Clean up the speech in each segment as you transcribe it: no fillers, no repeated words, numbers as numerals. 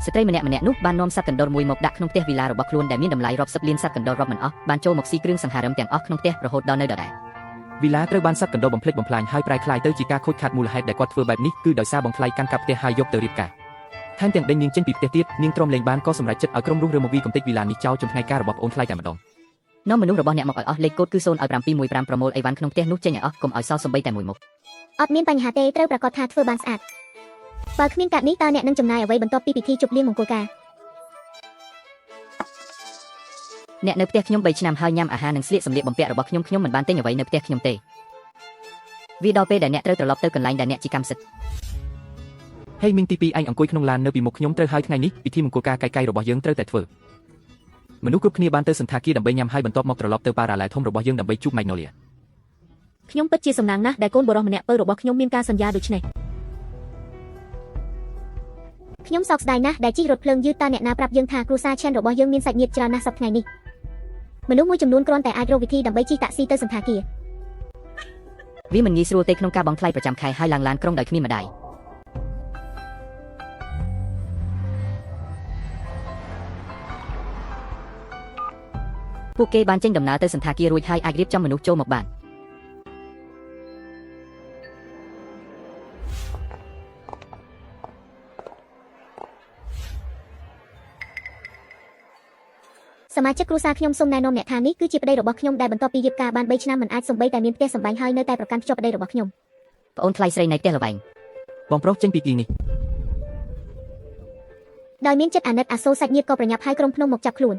ស្ត្រីម្នាក់នោះបាននាំសត្វកណ្ដុរមួយមកដាក់ក្នុងផ្ទះវីឡារបស់ខ្លួនដែលមានតម្លៃរាប់សិបលានសត្វកណ្ដុររាប់មិនអស់បានចូលមកស៊ីគ្រឿងសង្ហារឹមទាំងអស់ក្នុងផ្ទះរហូតដល់នៅដដែលវីឡាត្រូវបានសត្វកណ្ដុរបំផ្លិចបំផ្លាញហើយប្រែក្លាយទៅជាការខូចខាតមូលហេតុដែលគាត់ធ្វើបែបនេះគឺដោយសារបងថ្លៃកាន់កាប់ផ្ទះហើយយកទៅរៀបការថែមទាំងដេញនាងចេញពីផ្ទះទៀតនាងទ្រាំលេងបានក៏សម្រេចចិត្តឲ្យក្រុមរុះរើមកវាកំទេចវីឡានេះចោលចំថ្ងៃការរបស់ប្អូនថ្លៃតែម្ដងនាំមនុស្សរបស់អ្នកមកឲ្យអស់លេខកូដគឺ0.715ប្រមូលអីវ៉ាន់ក្នុងផ្ទះនោះចេញឲ្យអស់កុំឲ្យសល់សំបីតែមួយមុខអត់មានបញ្ហាទេត្រូវប្រកាសថាធ្វើបានស្អាតបើគ្មានកាត់នេះតើអ្នកនឹងចំណាយអ្វីបន្ទាប់ពីពិធីជប់លៀងមង្គលការអ្នកនៅផ្ទះខ្ញុំ3ឆ្នាំហើយញ៉ាំអាហារនិងស្លៀកសម្លៀកបំពាក់របស់ខ្ញុំមិនបានទិញអ្វីនៅផ្ទះខ្ញុំទេវាដល់ពេលដែលអ្នកត្រូវត្រឡប់ទៅកន្លែងដែលអ្នកជាកម្មសិទ្ធិហេមីងទី2ឯងអង្គុយក្នុងឡាននៅពីមុខខ្ញុំត្រូវហើយថ្ងៃនេះពិធីមង្គលការកាយរបស់យើងត្រូវតែធ្វើមនុស្សគ្រប់គ្នាបានទៅសន្តាគារដើម្បីញ៉ាំហើយបន្ទាប់មកត្រឡប់ទៅប៉ារ៉ាឡែធំរបស់យើងដើម្បីជួបម៉ែកណូលីខ្ញុំពិតជាសំណាងណាស់ដែលកូនបរិសម្នាក់ពៅរបស់ខ្ញុំមានការសន្យាដូចនេះខ្ញុំសោកស្ដាយណាស់ដែលជិះរថភ្លើងយឺតតើអ្នកណាប្រាប់យើងថាគ្រួសារឆេនរបស់យើងមានសាច់ញាតិច្រើនណាស់សប្តាហ៍ថ្ងៃនេះមនុស្សមួយចំនួនគ្រាន់តែអាចរកវិធីដើម្បីជិះតាក់ស៊ីទៅសន្តាគារវាមិនងាយស្រួលទេក្នុងការបង់ថ្លៃប្រចាំខែហើយឡើងឡានក្រុងដោយគ្មានម្ដាយពួកគេបានចេញដំណើរទៅសន្តាគាររួចហើយអាចរៀបចំមនុស្សចូលមកបានសមាជិកគ្រួសារខ្ញុំសូមណែនាំអ្នកថានេះគឺជាប្តីរបស់ខ្ញុំដែលបន្ទាប់ពីរៀបការបាន3ឆ្នាំមិនអាចសំបីតែមានផ្ទះសម្បែងហើយនៅតែប្រកាន់ខ្ជាប់ប្តីរបស់ខ្ញុំប្អូនថ្លៃស្រីនៃផ្ទះល្វែងបងប្រុសចេញពីទីនេះដោយមានចិត្តអាណិតអាសូរសាច់ញាតិក៏ប្រញាប់ហៅក្រុមភ្នំមកចាប់ខ្លួន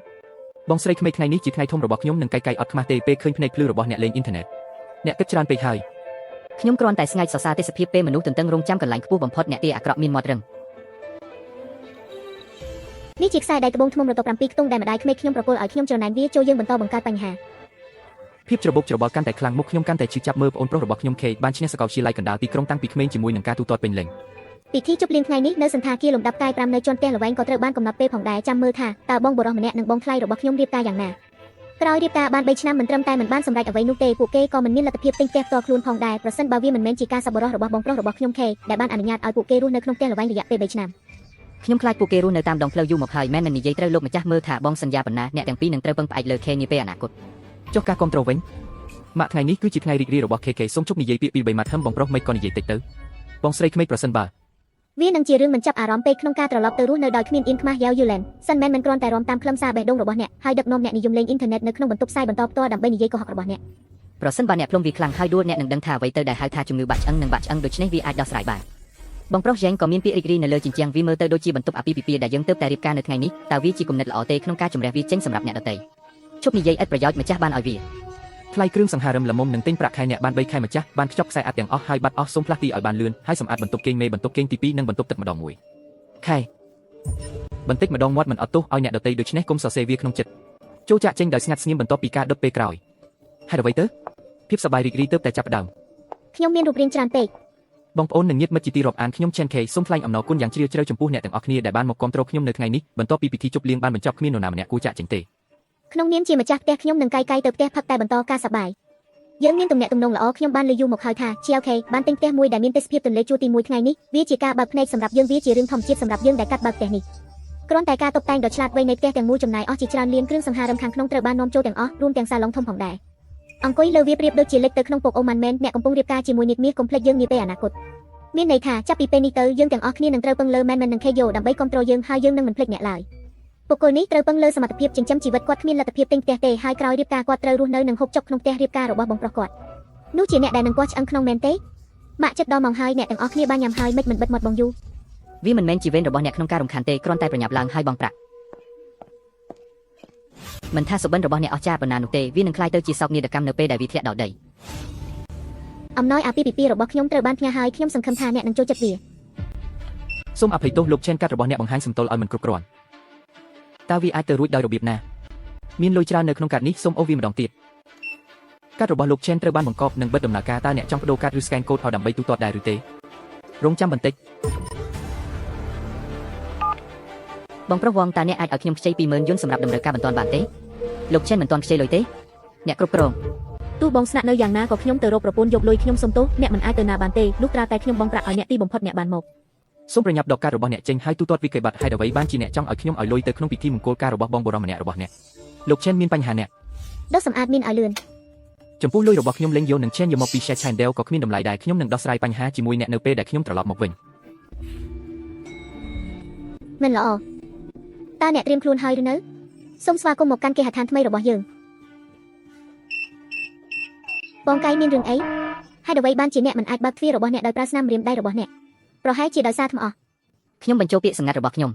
បងស្រីក្មេកថ្ងៃនេះជាថ្ងៃធំរបស់ខ្ញុំនឹងកាយអត់ខ្មាស់ទេពេលឃើញភ្នែកភ្លឺរបស់អ្នកលេងអ៊ីនធឺណិតអ្នកគិតច្រើនពេកហើយខ្ញុំគ្រាន់តែស្ងើចសរសើរទេសភាពពេលមនុស្សទន្ទឹងរង់ចាំកន្លែងខ្ពស់បំផុតអ្នកទាអាក្រក់មានមាត់រឹងនេះជាខ្សែដៃត្បូងធ្នមរត7ខ្ទង់ដែលម្ដាយក្មេកខ្ញុំប្រគល់ឲ្យខ្ញុំច្រណែនវាចូលយើងបន្តបង្កើតបញ្ហាភាពច្របូកច្របល់កាន់តែខ្លាំងមុខខ្ញុំកាន់តែឈឺចាប់មើលប្អូនប្រុសរបស់ខ្ញុំខេបានឈ្នះសាកលវិទ្យាល័យកណ្ដាលទីក្រុងតាំងពីក្មេងជាមួយនឹងការទូទាត់ពេញលេញពិធីជប់លៀងថ្ងៃនេះនៅសន្តាគារលំដាប់កាយ5នៅជាន់ផ្ទះល្វែងក៏ត្រូវបានកំណត់ពេលផងដែរចាំមើលថាតើបងបរិសម្នាក់និងបងថ្លៃរបស់ខ្ញុំរៀបការយ៉ាងណាក្រោយរៀបការបាន3ឆ្នាំមិនត្រឹមតែមិនបានសម្រេចអ្វីនោះទេពួកគេក៏មិនមានលទ្ធភាពទិញផ្ទះផ្ទាល់ខ្លួនផងដែរប្រសិនបើវាមិនមែនជាការសប្បុរសរបស់បងប្រុសរបស់ខ្ញុំខេដែលបានអនុញ្ញាតឲ្យពួកគេរស់នៅក្នុងផ្ទះល្វែងរយៈពេល3ឆ្នាំខ្ញុំខ្លាចពួកគេរស់នៅតាមដងផ្លូវយូរមកហើយមិននិយាយត្រូវលោកម្ចាស់មើលថាបងសន្យាប៉ុណ្ណាអ្នកទាំងពីរនឹងត្រូវពឹងផ្អែកលើខេនាពេលអនាគតចុះការគ្រប់គ្រងវិញម៉ាក់ថ្ងៃនេះគឺជាថ្ងៃរីករាយរបស់ KK សូមជប់និយាយពាក្យពី3ម៉ាត់ហឹមបងប្រុសមិនក៏និយាយតិចទៅបងស្រីក្មេកប្រសិនបើវានឹងជារឿងមិនចាប់អារម្មណ៍ពេកក្នុងការត្រឡប់ទៅរស់នៅដោយគ្មានអ៊ីនខ្មាស់យ៉ាវយូឡែនសិនមែនមិនគ្រាន់តែរំតាមខ្លឹមសារបេះដូងរបស់អ្នកហើយដឹកនាំអ្នកនិយមលេងអ៊ីនធឺណិតនៅក្នុងបន្ទប់ផ្សាយបន្តផ្ទាល់ដើម្បីនិយាយកុហករបស់អ្នកប្រសិនបើអ្នកផ្លុំវាខ្លាំងហើយដួលអ្នកនឹងដឹងថាអ្វីទៅដែលហៅថាជំងឺបាក់ឆ្អឹងនិងបាក់ឆ្អឹងដូច្នេះវាអាចដោះស្រាយបានបងប្រុសយ៉េងក៏មានពាក្យរីករាយនៅលើជញ្ជាំងវាមើលទៅដូចជាបន្ទប់អាពាហ៍ពិពាហ៍ដែលយើងទើបតែរៀបការនៅថ្ងៃនេះតើវាជាគំនិតល្អទេក្នុងការជំរះវាចេញសម្រាប់អ្នកដទៃជប់និយាយឥតប្រយោជន៍ម្ចាស់បានឲ្យវាថ្លៃគ្រឿងសង្ហារឹមល្មមនឹងទិញប្រាក់ខែអ្នកបាន3ខែម្ចាស់បានខ្ចប់ខ្សែអាត់ទាំងអស់ហើយបាត់អស់សូមផ្លាស់ទីឲ្យបានលឿនហើយសម្អាតបន្ទប់គេងមេបន្ទប់គេងទី2និងបន្ទប់ទឹកម្ដងមួយខែបន្តិចម្ដងមាត់មិនអត់ទោសឲ្យអ្នកដទៃដូច្នេះគុំសរសេរវាក្នុងចិត្តចូលចាក់ចេញដោយស្ងាត់ស្ងៀមបន្ទាប់ពីការដុតពេលក្រោយហេតុអ្វីទៅភាពសប្បាយរីករាយទើបតែចាប់ផ្ដើមខ្ញុំមានរូបរាងច្រើនពេកបងប្អូននិងញាតិមិត្តជាទីរាប់អានខ្ញុំឆេនខេសូមថ្លែងអំណរគុណយ៉ាងជ្រាលជ្រៅចំពោះអ្នកទាំងអស់គ្នាដែលបានមកគាំទ្រខ្ញុំនៅថ្ងៃនេះបន្ទាប់ពីពិធីជប់លៀងបានបញ្ចប់គ្មាននរណាម្នាក់គួរចាក់ចេញទេក្នុងនាមជាម្ចាស់ផ្ទះខ្ញុំនឹងកាយទៅផ្ទះផឹកតែបន្តការសប្បាយយើងមានទំនាក់ទំនងល្អខ្ញុំបានលើយូរមកហើយថាជាអូខេបានទិញផ្ទះមួយដែលមានទេសភាពទន្លេជួរទី1ថ្ងៃនេះវាជាការបើកភ្នែកសម្រាប់យើងវាជារឿងធម្មជាតិសម្រាប់យើងដែលកាត់បើកផ្ទះនេះគ្រាន់តែការតុបតែងដ៏ឆ្លាតវៃនៃផ្ទះទាំងមូលចំណាយអស់ជាច្រើនលានគ្រឿងសង្ហារឹមខាងក្នុងត្រូវបាននាំចូលទាំងអស់រួមទាំងសាឡុងធំផងដែរអង្គុយលើវាប្រៀបដូចជាលេខទៅក្នុងពកអូម៉ាន់មែនអ្នកកំពុងរៀបការជាមួយនាងមាសកុំភ្លេចយើងនាពេលអនាគតមានន័យថាចាប់ពីពេលនេះទៅយើងទាំងអស់គ្នានឹងត្រូវពឹងលើមែននឹងខេយោដើម្បីគ្រប់គ្រងយើងហើយយើងនឹងមិនភ្លេចអ្នកឡើយបុគ្គលនេះត្រូវពឹងលើសមត្ថភាពចិញ្ចឹមជីវិតគាត់គ្មានលទ្ធភាពទិញផ្ទះទេហើយក្រោយរៀបការគាត់ត្រូវរស់នៅនឹងហូបចុកក្នុងផ្ទះរៀបការរបស់បងប្រុសគាត់នោះជាអ្នកដែលនឹងគាស់ឆ្អឹងក្នុងមែនទេម៉ាក់ចិត្តដល់មកហើយអ្នកទាំងអស់គ្នាបានញ៉ាំហើយមិនបិទមាត់បងយូវាមិនមែនជាវេនរបស់អ្នកក្នុងការរំខានទេគ្រាន់តែប្រញាប់ឡើងហើយបងប្រាក់មិនថាសុបិនរបស់អ្នកអស្ចារ្យប៉ុណ្ណានោះទេវានឹងក្លាយទៅជាសោកនាដកម្មនៅពេលដែលវាធ្លាក់ដល់ដីអំណោយអាពាហ៍ពិពាហ៍របស់ខ្ញុំត្រូវបានផ្ញើហើយខ្ញុំសង្ឃឹមថាអ្នកនឹងចូលចិត្តវាសូមអភ័យទោសលោកឆេនកាត់របស់អ្នកបង្ហាញសំទោសឲ្យមិនគ្រប់គ្រាន់តើវាអាចទៅរួចដោយរបៀបណាមានលុយច្រើននៅក្នុងកាតនេះសូមអូសវាម្ដងទៀតកាតរបស់លោកឆេនត្រូវបានបង្កប់និងបិទដំណើរការតើអ្នកចង់បដូរកាតឬ scan code ឲ្យដើម្បីទូទាត់ដែរឬទេរងចាំបន្តិចបងប្រុសវងតើអ្នកអាចឲ្យខ្ញុំខ្ចី 20,000 យួនសម្រាប់តម្រូវការបន្ទាន់បានទេលោកឆេនមិនទាន់ខ្ចីលុយទេអ្នកគ្រប់គ្រងទោះបងស្នាក់នៅយ៉ាងណាក៏ខ្ញុំទៅរកប្រពន្ធយកលុយខ្ញុំសុំទោសអ្នកមិនអាចទៅណាបានទេលុះត្រាតែខ្ញុំបងប្រាក់ឲ្យអ្នកទីបំផុតអ្នកបានមក សូមប្រញាប់ដកកាតរបស់អ្នកចេញហើយទូទាត់វិក័យប័ត្រហេតុអ្វីបានជាអ្នកចង់ឲ្យខ្ញុំឲ្យលុយទៅក្នុងពិធីមង្គលការរបស់បងបរិសម្នាក់របស់អ្នកលោកឆេនមានបញ្ហាអ្នក ដុសសម្អាតមានឲ្យលឿន ចំពោះលុយរបស់ខ្ញុំលេងយកនឹងឆេនយកមកពី Share Channel ក៏គ្មានតម្លៃដែរខ្ញុំនឹងដោះស្រាយបញ្ហាជាមួយអ្នកនៅពេលដែលខ្ញុំត្រឡប់មកវិញ មិនល្អតើអ្នកត្រៀមខ្លួនហើយឬនៅសូមស្វាគមន៍មកកាន់គេហដ្ឋានថ្មីរបស់យើងបងកាយមានរឿងអីហេតុអ្វីបានជាអ្នកមិនអាចបើកទ្វាររបស់អ្នកដោយប្រើស្នាមម្រាមដៃរបស់អ្នកប្រហែលជាដោយសារថ្មអស់ ខ្ញុំបញ្ចូលពាក្យសម្ងាត់របស់ខ្ញុំ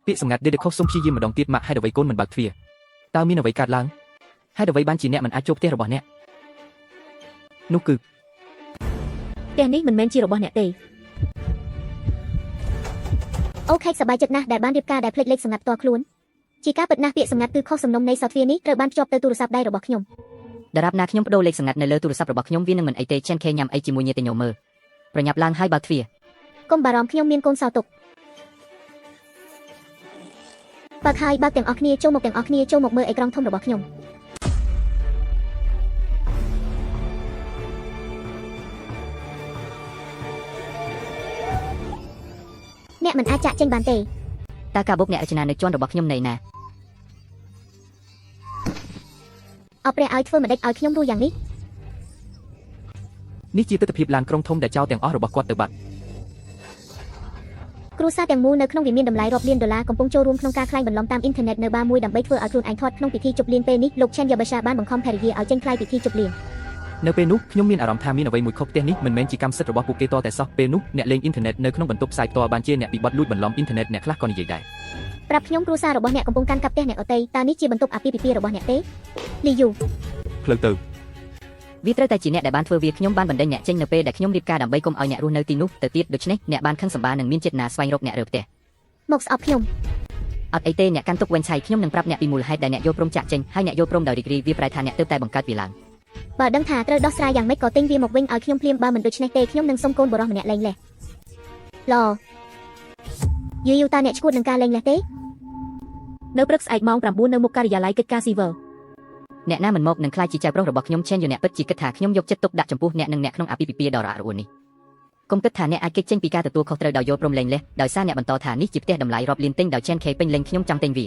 ពាក្យសម្ងាត់ Dedekov សូមព្យាយាមម្ដងទៀតម៉ាក់ហេតុអ្វីកូនមិនបើកទ្វារតើមានអ្វីកើតឡើងហេតុអ្វីបានជាអ្នកមិនអាចចូលផ្ទះរបស់អ្នកនោះគឺ ផ្ទះនេះមិនមែនជារបស់អ្នកទេអូខេសប្បាយចិត្តណាស់ដែលបានរៀបការដែលភ្លេចលេខសម្ងាត់ផ្ទាល់ខ្លួនជាការពិតណាស់ពាក្យសម្ងាត់គឺខុសសំណុំនៃសោទ្វារនេះត្រូវបានភ្ជាប់ទៅទូរស័ព្ទដៃរបស់ខ្ញុំ ដរាបណាខ្ញុំបដូរលេខសម្ងាត់នៅលើទូរស័ព្ទរបស់ខ្ញុំវានឹងមិនអីទេឆេនខេញ៉ាំអីជាមួយញាតិញោមមើលប្រញាប់ឡើងហើយបើកទ្វារ កុំបារម្ភខ្ញុំមានកូនសោទុកបើកហើយបើកទាំងអស់គ្នាចូលមកទាំងអស់គ្នាចូលមកមើលអេក្រង់ធំរបស់ខ្ញុំអ្នកមិនអាចចាក់ចេញបានទេ តើការបុកអ្នករចនានៅជាន់របស់ខ្ញុំនៅណា អព្រះឲ្យធ្វើម្ដេចឲ្យខ្ញុំរស់យ៉ាងនេះ នេះជាទស្សនវិជ្ជាឡានក្រុងធំដែលចោលទាំងអស់របស់គាត់ទៅបាត់ គ្រួសារទាំងមូលនៅក្នុងវាមានតម្លៃរាប់លានដុល្លារកំពុងចូលរួមក្នុងការក្លែងបន្លំតាមអ៊ីនធឺណិតនៅបារមួយដើម្បីធ្វើឲ្យខ្លួនឯងធាត់ក្នុងពិធីជប់លៀងពេលនេះលោកឆេនយ៉ាបាសាបានបង្ខំភរិយាឲ្យចេញថ្លៃពិធីជប់លៀង នៅពេលនោះខ្ញុំមានអារម្មណ៍ថាមានអ្វីមួយខុសផ្ទះនេះមិនមែនជាកម្មសិទ្ធិរបស់ពួកគេតតែសោះពេលនោះអ្នកលេងអ៊ីនធឺណិតនៅក្នុងបន្ទប់ផ្សាយផ្ទាល់បានជាអ្នកពីបត់លួចបន្លំអ៊ីនធឺណិតអ្នកខ្លះក៏និយាយដែរ ប្រាប់ខ្ញុំគ្រួសាររបស់អ្នកកំពុងកាន់កាប់ផ្ទះអ្នកអតីតើនេះជាបន្ទប់អាពាហ៍ពិពាហ៍របស់អ្នកទេលីយូ ផ្លូវទៅ វាត្រូវតែជាអ្នកដែលបានធ្វើវាខ្ញុំបានបណ្ដេញអ្នកចេញនៅពេលដែលខ្ញុំរៀបការដើម្បីកុំឲ្យអ្នករស់នៅទីនោះទៅទៀតដូច្នេះអ្នកបានខឹងសម្បានឹងមានចេតនាស្វែងរកអ្នករើផ្ទះ មកស្អប់ខ្ញុំ អត់អីទេអ្នកកាន់ទុកវិញឆៃខ្ញុំនឹងប្រាប់អ្នកពីមូលហេតុដែលអ្នកយល់ព្រមចាក់ចេញហើយអ្នកយល់ព្រមដោយរីករាយវាប្រែថាអ្នកទើបតែបង្កើតវាឡើង បើដឹងថាត្រូវដោះស្រាយយ៉ាងម៉េចក៏ទិញវាមកវិញឲ្យខ្ញុំភ្លាមបើមិនដូច្នេះទេខ្ញុំនឹងសុំកូនបរិសម្នាក់លេងលេះឡយូយូតើអ្នកឈួតនឹងការលេងលេះទេនៅព្រឹកស្អែកម៉ោង 9 នៅមុខការិយាល័យកិច្ចការស៊ីវិល អ្នកណាមិនមកនឹងខ្លាចជាចៅប្រុសរបស់ខ្ញុំឆេនយូអ្នកពិតជាគិតថាខ្ញុំយកចិត្តទុកដាក់ចំពោះអ្នកនិងអ្នកក្នុងអាពាហ៍ពិពាហ៍ដ៏រអាក់រអួននេះកុំគិតថាអ្នកអាចគេចចេញពីការទទួលខុសត្រូវដោយយល់ព្រមលេងលេះដោយសារអ្នកបន្តថានេះជាផ្ទះតម្លៃរាប់លានទិញដោយឆេនខេពេញលេងខ្ញុំចង់ទិញវា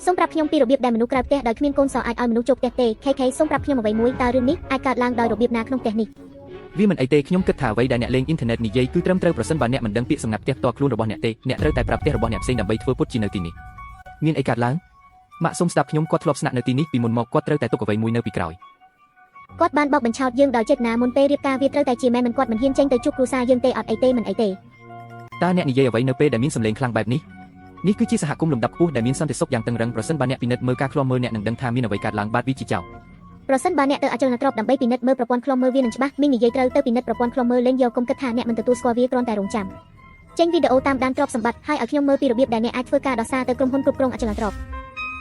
សូមប្រាប់ខ្ញុំពីរបៀបដែលមនុស្សក្រៅផ្ទះដោយគ្មានកូនសោអាចឲ្យមនុស្សចូលផ្ទះទេ KK សូមប្រាប់ខ្ញុំអ្វីមួយតើរឿងនេះអាចកើតឡើងដោយរបៀបណាក្នុងផ្ទះនេះ វាមិនអីទេខ្ញុំគិតថាអ្វីដែលអ្នកលេងអ៊ីនធឺណិតនិយាយគឺត្រឹមត្រូវប្រសិនបើអ្នកមិនដឹងពាក្យសម្ងាត់ផ្ទះផ្ទាល់ខ្លួនរបស់អ្នកទេអ្នកត្រូវតែប្រាប់ផ្ទះរបស់អ្នកផ្សេងដើម្បីធ្វើពុតជានៅទីនេះមានអីកើតឡើងម៉ាក់សូមស្ដាប់ខ្ញុំគាត់ធ្លាប់ស្នាក់នៅទីនេះពីមុនមកគាត់ត្រូវតែទុកអ្វីមួយនៅពីក្រោយ គាត់បានបោកបញ្ឆោតយើងដោយចេតនាមុនពេលរៀបការវាត្រូវតែជាមែនមិនគាត់មិនហ៊ានចេញទៅជួបគ្រួសារយើងទេអត់អីទេមិនអីទេ តើអ្នកនិយាយអ្វីនៅពេលដែលមានសម្លេងខ្លាំងបែបនេះនេះគឺជាសហគមន៍លំដាប់ខ្ពស់ដែលមានសន្តិសុខយ៉ាងតឹងរ៉ឹងប្រសិនបើអ្នកពិនិត្យមើលការឃ្លាំមើលអ្នកនឹងដឹងថាមានអ្វីកើតឡើងបាត់វាជាចោល ប្រសិនបើអ្នកទៅអចលនទ្រព្យដើម្បីពិនិត្យមើលប្រព័ន្ធឃ្លាំមើលវានឹងច្បាស់មីងនិយាយត្រូវទៅពិនិត្យប្រព័ន្ធឃ្លាំមើលលេងយកកុំគិតថាអ្នកមិនទទួលស្គាល់វាគ្រាន់តែរងចាំចេញវីដេអូតាមដានទ្រព្យសម្បត្តិហើយឲ្យខ្ញុំមើលពីរបៀបដែលអ្នកអាចធ្វើការដោះសារទៅក្រុមហ៊ុនគ្រប់គ្រងអចលនទ្រព្យ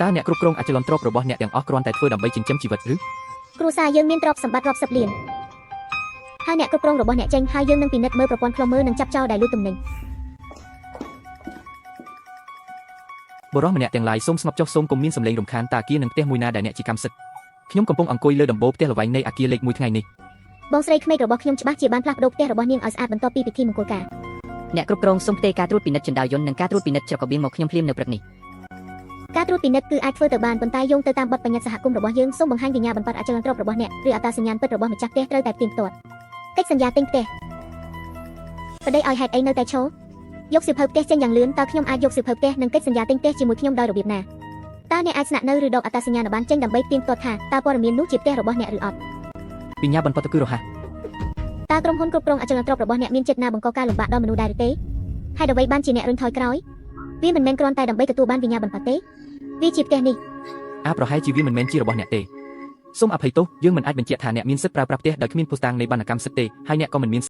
តើអ្នកគ្រប់គ្រងអចលនទ្រព្យរបស់អ្នកទាំងអស់គ្រាន់តែធ្វើដើម្បីចិញ្ចឹមជីវិតឬ គ្រួសារយើងមានទ្រព្យសម្បត្តិរាប់សិបលានហើយអ្នកគ្រប់គ្រងរបស់អ្នកចេញហើយយើងនឹងពិនិត្យមើលប្រព័ន្ធឃ្លាំមើលនិងចាប់ចោលដែលលួចទំនិញ បរិសម្នាក់ទាំងឡាយសូមស្ងប់ចុះសូមកុំមានសម្លេងរំខានតើអគារនឹងផ្ទះមួយណាដែលអ្នកជាកម្មសិទ្ធិខ្ញុំកំពុងអង្គុយលើដំបូលផ្ទះល្វែងនៃអគារលេខ1ថ្ងៃនេះ បងស្រីក្មេករបស់ខ្ញុំច្បាស់ជាបានផ្លាស់ប្ដូរផ្ទះរបស់នាងឲ្យស្អាតបន្ទាប់ពីពិធីមង្គលការ អ្នកគ្រប់គ្រងសូមផ្ទេរការត្រួតពិនិត្យចណ្ដោយន្តនិងការត្រួតពិនិត្យច្រករបៀងមកខ្ញុំភ្លាមនៅព្រឹកនេះ ការត្រួតពិនិត្យគឺអាចធ្វើទៅបានប៉ុន្តែយោងទៅតាមបទបញ្ញត្តិសហគមន៍របស់យើងសូមបង្ហាញវិញ្ញាបនបត្រអចលនទ្រព្យរបស់អ្នកឬអត្តសញ្ញាណពិតរបស់ម្ចាស់ផ្ទះត្រូវតែផ្ទៀងផ្ទាត់កិច្ចសន្យាទិញផ្ទះប្តីឲ្យហេតុអីនៅតែឈរយកសៀវភៅផ្ទះចេញយ៉ាងលឿនតើខ្ញុំអាចយកសៀវភៅផ្ទះនិងកិច្ចសន្យាទិញផ្ទះជាមួយខ្ញុំដោយរបៀបណាតើអ្នកអាចស្នាក់នៅឬដកអត្តសញ្ញាណប័ណ្ណចេញដើម្បីផ្ទៀងផ្ទាត់ថាតើព័ត៌មាននោះជាផ្ទះរបស់អ្នកឬអត់ បញ្ញាបន្ទាត់ទៅគឺរហ័ស តើក្រុមហ៊ុនគ្រប់គ្រងអចលនទ្រព្យរបស់អ្នកមានចេតនាបង្កការលំបាកដល់មនុស្សដែរឬទេហេតុអ្វីបានជាអ្នករុញថយក្រោយវាមិនមែនគ្រាន់តែដើម្បីទទួលបានវិញ្ញាបនបត្រទេវាជាផ្ទះនេះ ប្រហែលជាវាមិនមែនជារបស់អ្នកទេសូមអភ័យទោសយើងមិនអាចបញ្ជាក់ថាអ្នកមានសិទ្ធិប្រើប្រាស់ផ្ទះដោយគ្មានភស្តុតាងនៃបណ្ណកម្មសិទ្ធិទេហើយអ្នកក៏មិនមាន